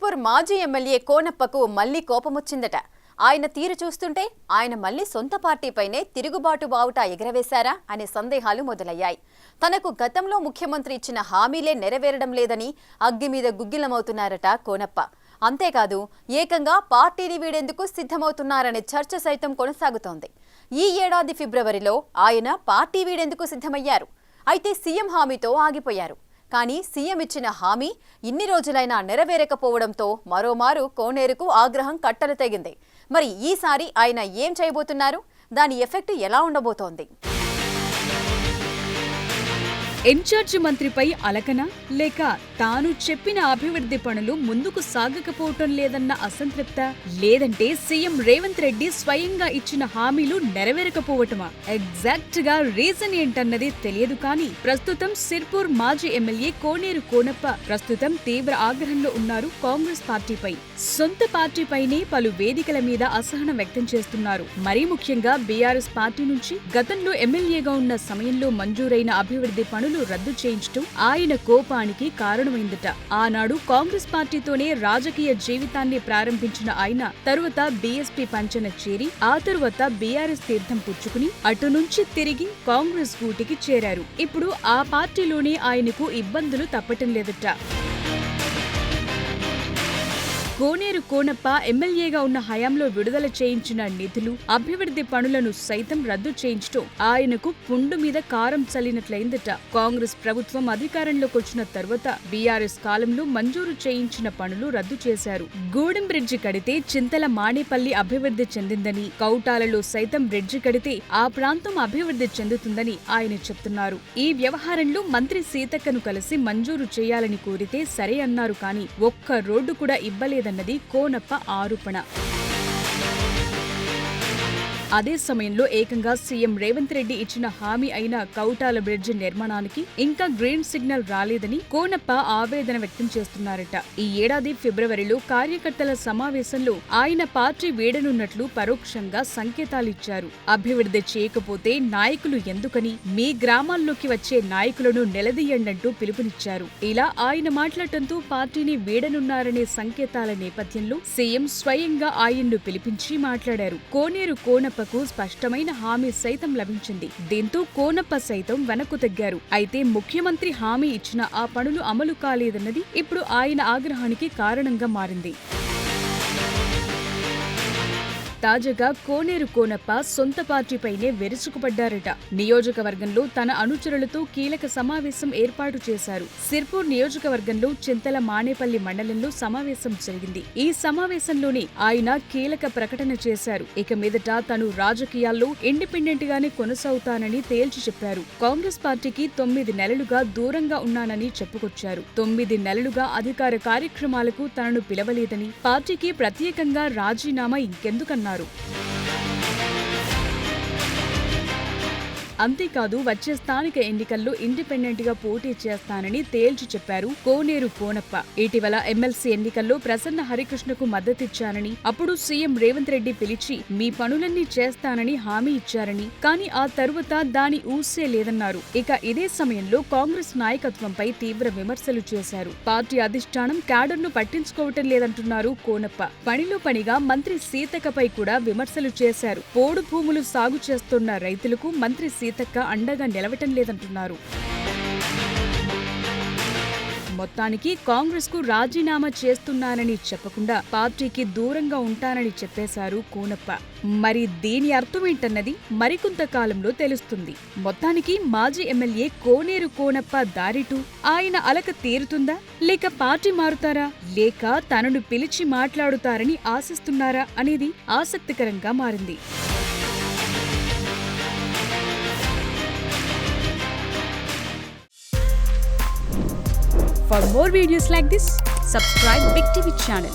సిర్పూర్ మాజీ ఎమ్మెల్యే కోనప్పకు మళ్లీ కోపమొచ్చిందట. ఆయన తీరు చూస్తుంటే ఆయన మళ్లీ సొంత పార్టీపైనే తిరుగుబాటు బావుట ఎగరవేశారా అనే సందేహాలు మొదలయ్యాయి. తనకు గతంలో ముఖ్యమంత్రి ఇచ్చిన హామీలే నెరవేరడం లేదని అగ్గి మీద గుగ్గిలమవుతున్నారట కోనప్ప. అంతేకాదు ఏకంగా పార్టీని వీడేందుకు సిద్ధమవుతున్నారనే చర్చ సైతం కొనసాగుతోంది. ఈ ఏడాది ఫిబ్రవరిలో ఆయన పార్టీ వీడేందుకు సిద్ధమయ్యారు. అయితే సీఎం హామీతో ఆగిపోయారు. కానీ సీఎం ఇచ్చిన హామీ ఇన్ని రోజులైనా నెరవేరకపోవడంతో మరోమారు కోనేరుకు ఆగ్రహం కట్టలు తెగింది. మరి ఈసారి ఆయన ఏం చేయబోతున్నారు? దాని ఎఫెక్ట్ ఎలా ఉండబోతోంది? ఇన్ఛార్జి మంత్రిపై అలకన, లేక తాను చెప్పిన అభివృద్ధి పనులు ముందుకు సాగకపోవటం లేదన్న అసంతృప్త, లేదంటే సీఎం రేవంత్ రెడ్డి స్వయంగా ఇచ్చిన హామీలు నెరవేరకపోవటమా? ఎగ్జాక్ట్ గా రీజన్ ఏంటన్నది తెలియదు. కానీ ప్రస్తుతం సిర్పూర్ మాజీ ఎమ్మెల్యే కోనేరు కోనప్ప ప్రస్తుతం తీవ్ర ఆగ్రహంలో ఉన్నారు కాంగ్రెస్ పార్టీపై. సొంత పార్టీపైనే పలు వేదికల మీద అసహనం వ్యక్తం చేస్తున్నారు. మరీ ముఖ్యంగా బీఆర్ఎస్ పార్టీ నుంచి గతంలో ఎమ్మెల్యేగా ఉన్న సమయంలో మంజూరైన అభివృద్ధి పనులు రద్దు చేయించడం ఆయన కోపానికి కారణమైందట. ఆనాడు కాంగ్రెస్ పార్టీతోనే రాజకీయ జీవితాన్ని ప్రారంభించిన ఆయన తరువాత బీఎస్పీ పంచన చేరి ఆ తరువాత బీఆర్ఎస్ తీర్థం పుచ్చుకుని అటు నుంచి తిరిగి కాంగ్రెస్ గూటికి చేరారు. ఇప్పుడు ఆ పార్టీలోనే ఆయనకు ఇబ్బందులు తప్పటం లేదట. కోనేరు కోనప్ప ఎమ్మెల్యేగా ఉన్న హయాంలో విడుదల చేయించిన నిధులు, అభివృద్ధి పనులను సైతం రద్దు చేయించడం ఆయనకు పుండు మీద కారం చల్లినట్లయిందట. కాంగ్రెస్ ప్రభుత్వం అధికారంలోకి వచ్చిన తర్వాత బీఆర్ఎస్ కాలంలో మంజూరు చేయించిన పనులు రద్దు చేశారు. గూడెం బ్రిడ్జి కడితే చింతల మానేపల్లి అభివృద్ధి చెందిందని, కౌటాలలో సైతం బ్రిడ్జి కడితే ఆ ప్రాంతం అభివృద్ధి చెందుతుందని ఆయన చెప్తున్నారు. ఈ వ్యవహారంలో మంత్రి సీతక్కను కలిసి మంజూరు చేయాలని కోరితే సరే అన్నారు. కానీ ఒక్క రోడ్డు కూడా ఇవ్వలేదు అన్నది కోనప్ప ఆరోపణ. అదే సమయంలో ఏకంగా సీఎం రేవంత్ రెడ్డి ఇచ్చిన హామీ అయిన కౌటాల బ్రిడ్జి నిర్మాణానికి ఇంకా గ్రీన్ సిగ్నల్ రాలేదని కోనప్ప ఆవేదన వ్యక్తం చేస్తున్నారట. ఈ ఏడాది ఫిబ్రవరిలో కార్యకర్తల సమావేశంలో ఆయన పార్టీ వీడనున్నట్లు పరోక్షంగా సంకేతాలిచ్చారు. అభివృద్ధి చేయకపోతే నాయకులు ఎందుకని, మీ గ్రామాల్లోకి వచ్చే నాయకులను నిలదీయండంటూ పిలుపునిచ్చారు. ఇలా ఆయన మాట్లాడటంతో పార్టీని వీడనున్నారనే సంకేతాల నేపథ్యంలో సీఎం స్వయంగా ఆయన్ను పిలిపించి మాట్లాడారు. కోనేరు కోనప్ప స్పష్టమైన హామీ సైతం లభించింది. దీంతో కోనప్ప సైతం వెనక్కు తగ్గారు. అయితే ముఖ్యమంత్రి హామీ ఇచ్చిన ఆ పనులు అమలు కాలేదన్నది ఇప్పుడు ఆయన ఆగ్రహానికి కారణంగా మారింది. తాజాగా కోనేరు కోనప్ప సొంత పార్టీపైనే విరుచుకుపడ్డారట. నియోజకవర్గంలో తన అనుచరులతో కీలక సమావేశం ఏర్పాటు చేశారు. సిర్పూర్ నియోజకవర్గంలో చింతల మానేపల్లి మండలంలో సమావేశం జరిగింది. ఈ సమావేశంలోనే ఆయన కీలక ప్రకటన చేశారు. ఇక మీదట తను రాజకీయాల్లో ఇండిపెండెంట్ గానే కొనసాగుతానని తేల్చి చెప్పారు. కాంగ్రెస్ పార్టీకి 9 నెలలుగా దూరంగా ఉన్నానని చెప్పుకొచ్చారు. 9 నెలలుగా అధికార కార్యక్రమాలకు తనను పిలవలేదని, పార్టీకి ప్రత్యేకంగా రాజీనామా ఇంకెందుకన్నారు. అంతేకాదు వచ్చే స్థానిక ఎన్నికల్లో ఇండిపెండెంట్ గా పోటీ చేస్తానని తేల్చి చెప్పారు కోనేరు కోనప్ప. ఇటీవల ఎమ్మెల్సీ ఎన్నికల్లో ప్రసన్న హరికృష్ణకు మద్దతిచ్చానని, అప్పుడు సీఎం రేవంత్ రెడ్డి పిలిచి మీ పనులన్నీ చేస్తానని హామీ ఇచ్చారని, కానీ ఆ తరువాత దాని ఊసే లేదన్నారు. ఇక ఇదే సమయంలో కాంగ్రెస్ నాయకత్వంపై తీవ్ర విమర్శలు చేశారు. పార్టీ అధిష్టానం క్యాడర్ను పట్టించుకోవటం లేదంటున్నారు కోనప్ప. పనిలో పనిగా మంత్రి సీతక్కపై కూడా విమర్శలు చేశారు. పోడు భూములు సాగు చేస్తున్న రైతులకు మంత్రి సీతక్క అండగా నిలవటం లేదంటున్నారు. మొత్తానికి కాంగ్రెస్ కు రాజీనామా చేస్తున్నానని చెప్పకుండా పార్టీకి దూరంగా ఉంటానని చెప్పేశారు కోనప్ప. మరి దీని అర్థమేంటన్నది మరికొంత కాలంలో తెలుస్తుంది. మొత్తానికి మాజీ ఎమ్మెల్యే కోనేరు కోనప్ప దారిటు ఆయన అలక తీరుతుందా, లేక పార్టీ మారుతారా, లేక తనను పిలిచి మాట్లాడుతారని ఆశిస్తున్నారా అనేది ఆసక్తికరంగా మారింది. For more videos like this, subscribe Big TV channel.